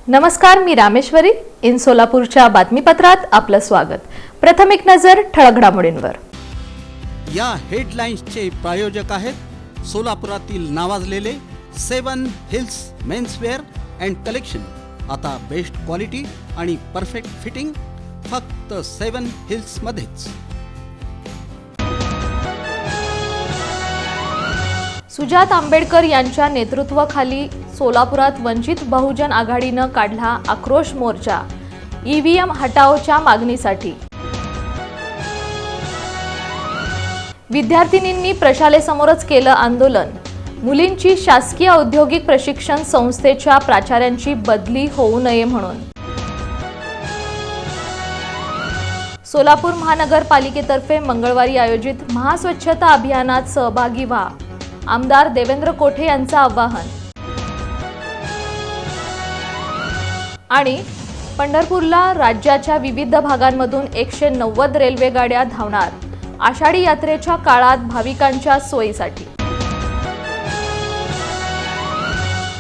नमस्कार, मी रामेश्वरी. इन सोलापूरच्या बातमीपत्रात आपलं स्वागत. प्रथम एक नजर ठळक घडामोडींवर. या हेडलाईन्सचे प्रायोजक आहेत सोलापुरातील नावाजलेले 7 हिल्स मेन्सवेअर अँड कलेक्शन. आता बेस्ट क्वालिटी आणि परफेक्ट फिटिंग फक्त 7 हिल्स मध्येच. सुजात आंबेडकर यांच्या नेतृत्वाखाली सोलापुरात वंचित बहुजन आघाडीनं काढला आक्रोश मोर्चा. ईव्हीएम हटाओच्या मागणीसाठी. विद्यार्थिनींनी प्रशालेसमोरच केलं आंदोलन. मुलींची शासकीय औद्योगिक प्रशिक्षण संस्थेच्या प्राचार्यांची बदली होऊ नये म्हणून. सोलापूर महानगरपालिकेतर्फे मंगळवारी आयोजित महास्वच्छता अभियानात सहभागी व्हा, आमदार देवेंद्र कोठे यांचं आवाहन. आणि पंढरपूरला राज्याच्या विविध भागांमधून 190 रेल्वे गाड्या धावणार आषाढी यात्रेच्या काळात भाविकांच्या सोयीसाठी.